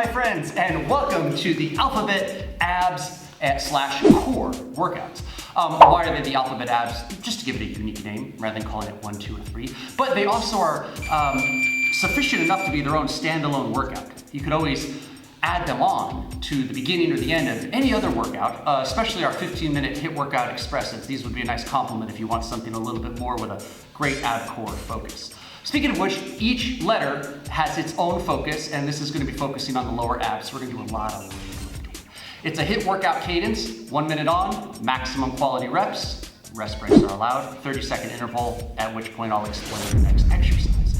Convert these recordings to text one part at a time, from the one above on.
my friends, and welcome to the Alphabet Abs slash Core workouts. Why are they the Alphabet Abs? Just to give it a unique name, rather than calling it 1, 2, or 3. But they also are sufficient enough to be their own standalone workout. You could always add them on to the beginning or the end of any other workout, especially our 15-minute HIIT workout expressives. These would be a nice complement if you want something a little bit more with a great ab core focus. Speaking of which, each letter has its own focus, and this is going to be focusing on the lower abs. We're going to do a lot of weightlifting. It's a HIIT workout cadence, 1 minute on, maximum quality reps. Rest breaks are allowed, 30-second interval, at which point I'll explain the next exercise.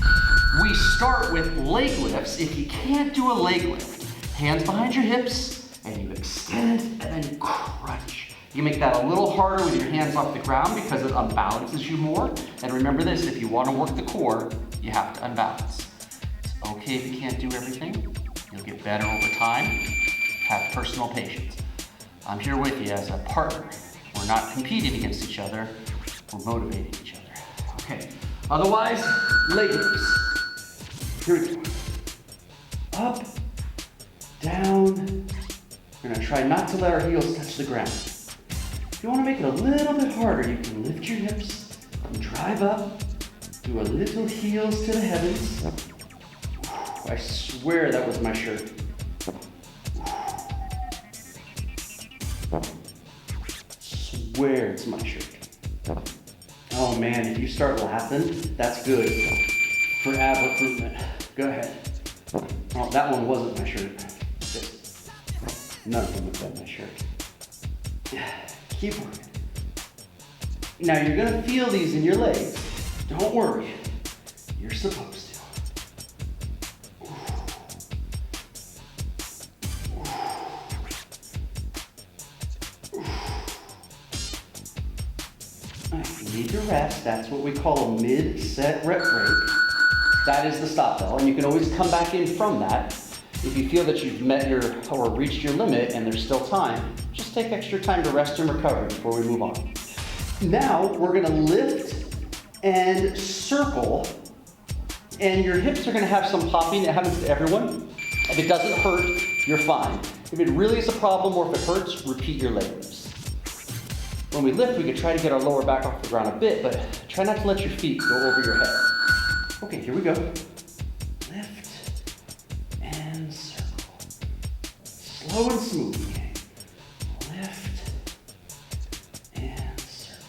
We start with leg lifts. If you can't do a leg lift, hands behind your hips, and you extend, and then you crunch. You make that a little harder with your hands off the ground because it unbalances you more. And remember this, if you want to work the core, you have to unbalance. It's okay if you can't do everything. You'll get better over time. Have personal patience. I'm here with you as a partner. We're not competing against each other. We're motivating each other. Okay. Otherwise, leg lifts. Here we go. Up, down. We're gonna try not to let our heels touch the ground. If you want to make it a little bit harder, you can lift your hips and drive up, do a little heels to the heavens. I swear that was my shirt. Swear it's my shirt. Oh man, if you start laughing, that's good for ab recruitment. Go ahead. Oh, that one wasn't my shirt. None of them have been my shirt. Keep working. Now you're gonna feel these in your legs. Don't worry. You're supposed to. If you need to rest, that's what we call a mid-set rep break. That is the stop bell, and you can always come back in from that. If you feel that you've met your or reached your limit and there's still time, just take extra time to rest and recover before we move on. Now we're gonna lift and circle, and your hips are gonna have some popping. It happens to everyone. If it doesn't hurt, you're fine. If it really is a problem or if it hurts, repeat your leg lifts. When we lift, we can try to get our lower back off the ground a bit, but try not to let your feet go over your head. Okay, here we go. Lift and circle. Slow and smooth, gang. Lift and circle.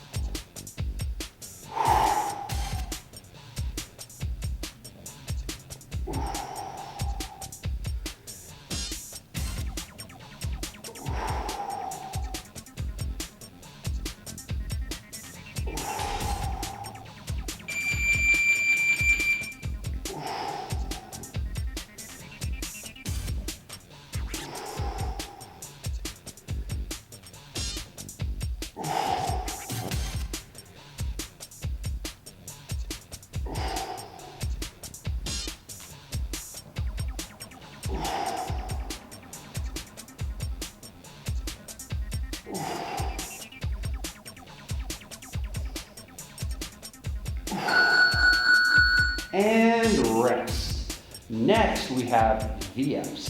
And rest. Next, we have VFs.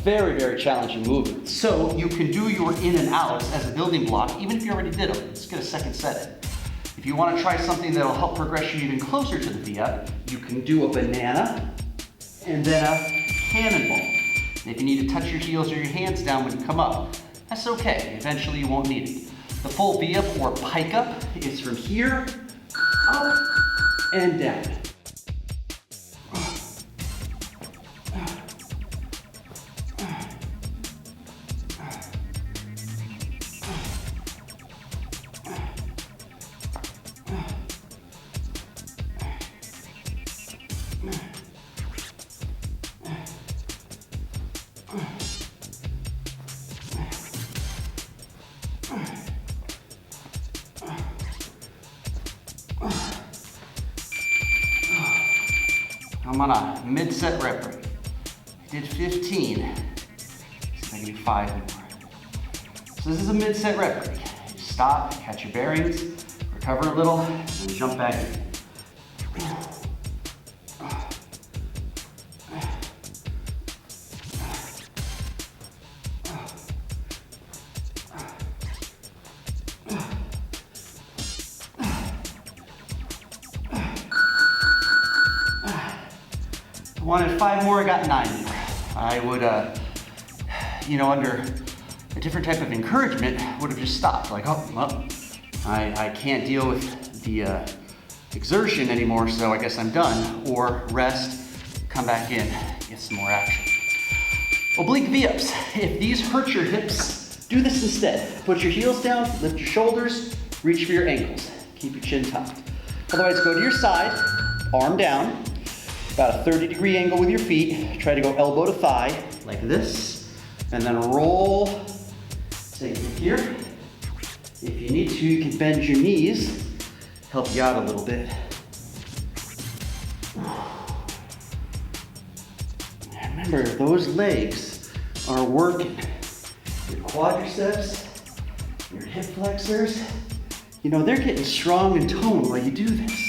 Very, very challenging movements. So you can do your in and outs as a building block, even if you already did them. Let's get a second set in. If you want to try something that'll help progress you even closer to the VF, you can do a banana and then a cannonball. And if you need to touch your heels or your hands down when you come up, that's okay. Eventually you won't need it. The full VF or pike up is from here, up, and down. I'm on a mid-set rep break. I did 15. See if I can do 5 more. So this is a mid-set rep break. You stop, catch your bearings, recover a little, and then jump back in. Wanted 5 more, I got 9 more. I would, under a different type of encouragement, would have just stopped. Like, oh, well, I can't deal with the exertion anymore, so I guess I'm done. Or rest, come back in, get some more action. Oblique V-ups. If these hurt your hips, do this instead. Put your heels down, lift your shoulders, reach for your ankles. Keep your chin tucked. Otherwise, go to your side, arm down, about a 30-degree angle with your feet. Try to go elbow to thigh, like this, and then roll. Take it here. If you need to, you can bend your knees, help you out a little bit. Remember, those legs are working. Your quadriceps, your hip flexors, they're getting strong and toned while you do this.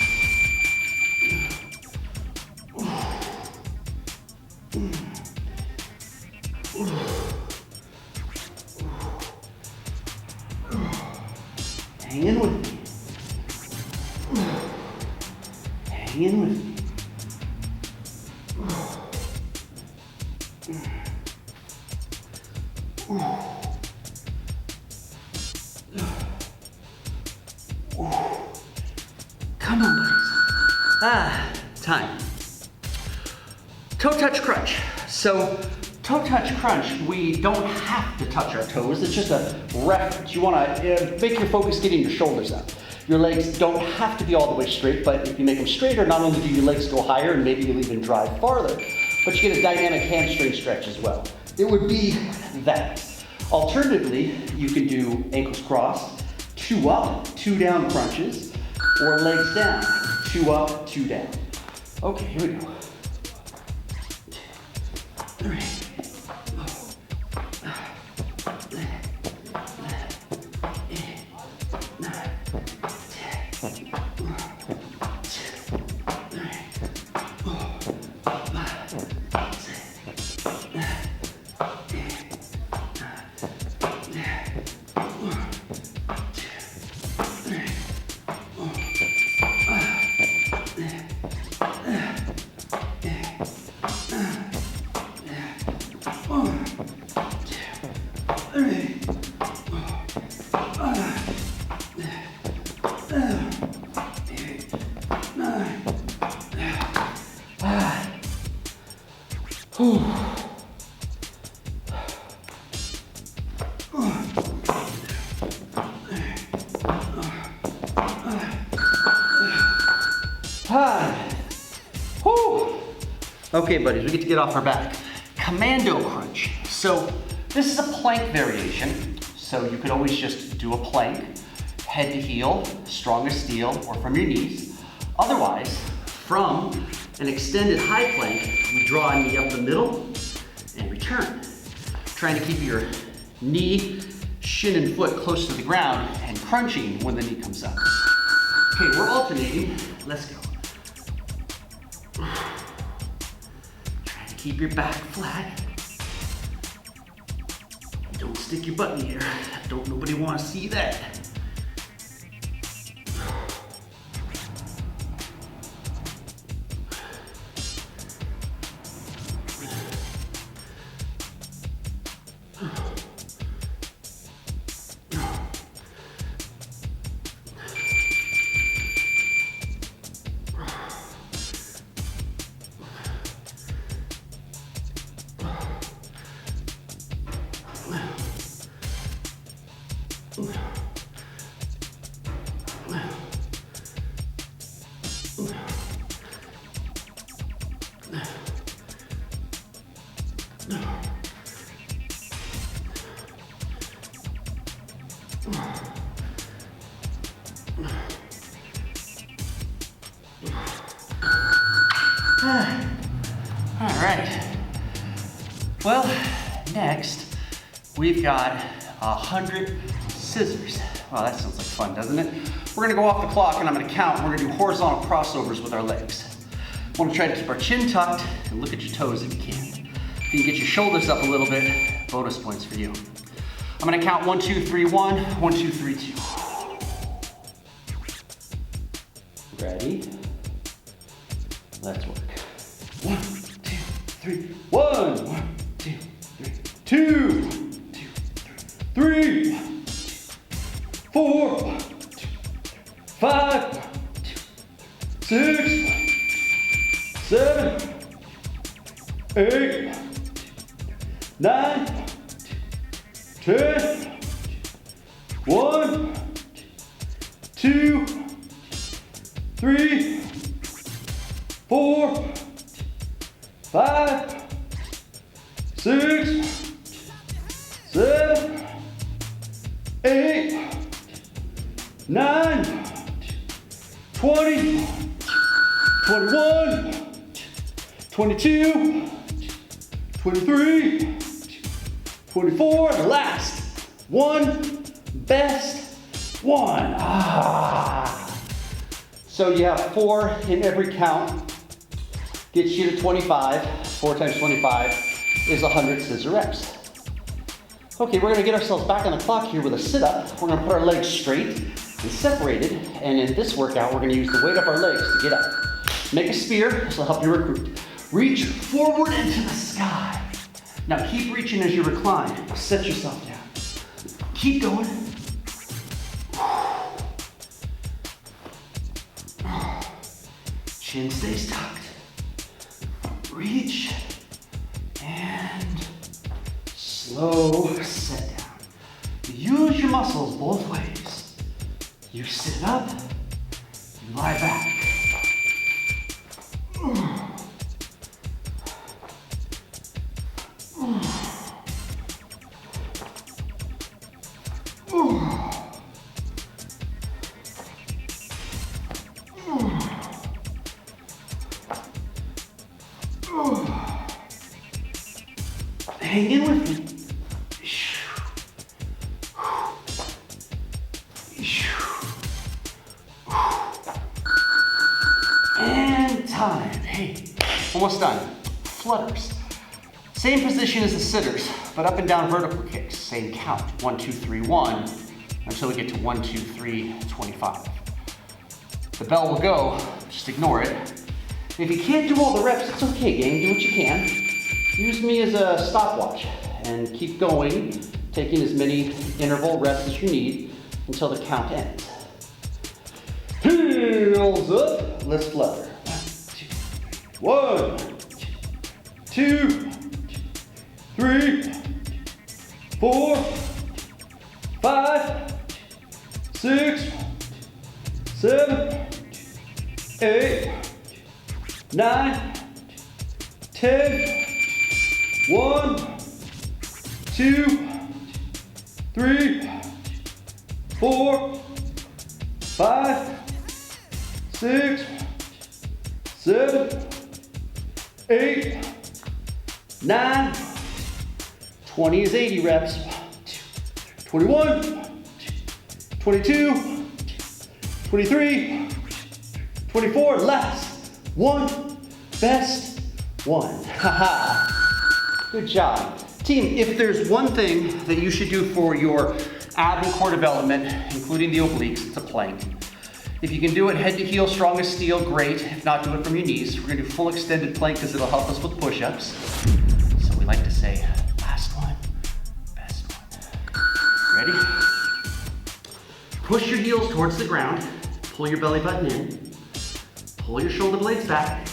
Hang in with me. Hang in with me. Come on, buddies. Time. Toe touch crunch. So, toe touch crunch, we don't have to touch our toes. It's just a reference. You want to make your focus getting your shoulders up. Your legs don't have to be all the way straight, but if you make them straighter, not only do your legs go higher and maybe you'll even drive farther, but you get a dynamic hamstring stretch as well. It would be that. Alternatively, you can do ankles crossed, 2 up, 2 down crunches, or legs down, 2 up, 2 down. Okay, here we go. 3. Okay, buddies, we get to get off our back. Commando crunch. So this is a plank variation. So you could always just do a plank, head to heel, strong as steel, or from your knees. Otherwise, from an extended high plank, we draw a knee up the middle and return. Trying to keep your knee, shin, and foot close to the ground and crunching when the knee comes up. Okay, we're alternating. Let's go. Keep your back flat. Don't stick your butt in the air. Don't nobody want to see that. All right. Well, next we've got 100 scissors. Wow, that sounds like fun, doesn't it? We're gonna go off the clock and I'm gonna count. We're gonna do horizontal crossovers with our legs. I wanna try to keep our chin tucked and look at your toes if you can. If you can get your shoulders up a little bit, bonus points for you. I'm gonna count 1, 2, 3, 1, 1, 2, 3, 2. Ready? Let's work. 1, 2, 3. 1, 2, 3. 2, 3, 4, 5, 6, 7, 8, 9, 10. 1, 2, 3, 4, 5, 6, 7, 8, 9, 20, 21, 22, 23, 24, and last one, best one. So you have 4 in every count, gets you to 25. 4 times 25 is 100 scissor reps. Okay, we're gonna get ourselves back on the clock here with a sit-up. We're gonna put our legs straight and separated, and in this workout, we're gonna use the weight of our legs to get up. Make a spear, this will help you recruit. Reach forward into the sky. Now keep reaching as you recline. Set yourself down. Keep going. Chin stays tucked. Reach and slow set down. Use your muscles both ways. You sit up, you lie back. Hang in with me. And time. Hey, almost done. Flutters. Same position as the sitters, but up and down vertical kicks. Same count. 1, 2, 3, 1, until we get to 1, 2, 3, 25. The bell will go, just ignore it. If you can't do all the reps, it's okay, gang. Do what you can. Use me as a stopwatch and keep going, taking as many interval reps as you need until the count ends. Heels up, let's flutter. 1, 2, 3, 4, 5, 6, 7, 8, 9, 10. 1, 2, 3, 4, 5, 6, 7, 8, 9, 20 is 80 reps. 21, 22, 23, 24, last one, best one. Haha. Good job. Team, if there's one thing that you should do for your ab and core development, including the obliques, it's a plank. If you can do it head to heel, strong as steel, great. If not, do it from your knees. We're gonna do full extended plank because it'll help us with push-ups. So we like to say, last one, best one. Ready? Push your heels towards the ground. Pull your belly button in. Pull your shoulder blades back.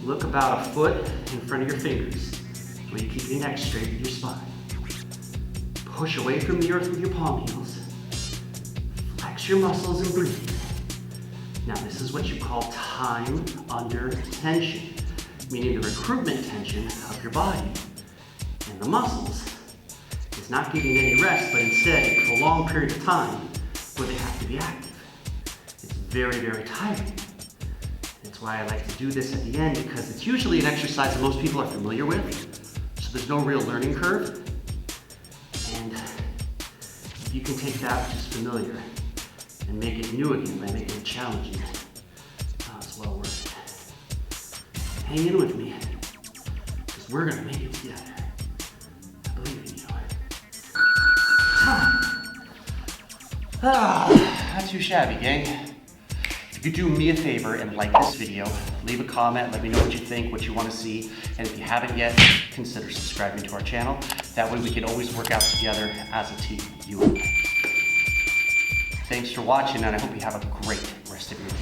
Look about a foot in front of your fingers. Where you keep your neck straight with your spine. Push away from the earth with your palm heels. Flex your muscles and breathe. Now this is what you call time under tension, meaning the recruitment tension of your body. And the muscles is not getting any rest, but instead a prolonged period of time where they have to be active. It's very, very tiring. That's why I like to do this at the end, because it's usually an exercise that most people are familiar with. There's no real learning curve, and if you can take that which is familiar and make it new again by making it challenging, it's well worth it. Hang in with me, because we're gonna make it together. I believe in you. Not too shabby, gang. If you could do me a favor and like this video, Leave a comment, let me know what you think, what you want to see, and if you haven't yet, consider subscribing to our channel. That way we can always work out together as a team, you and I. Thanks for watching, and I hope you have a great rest of your day.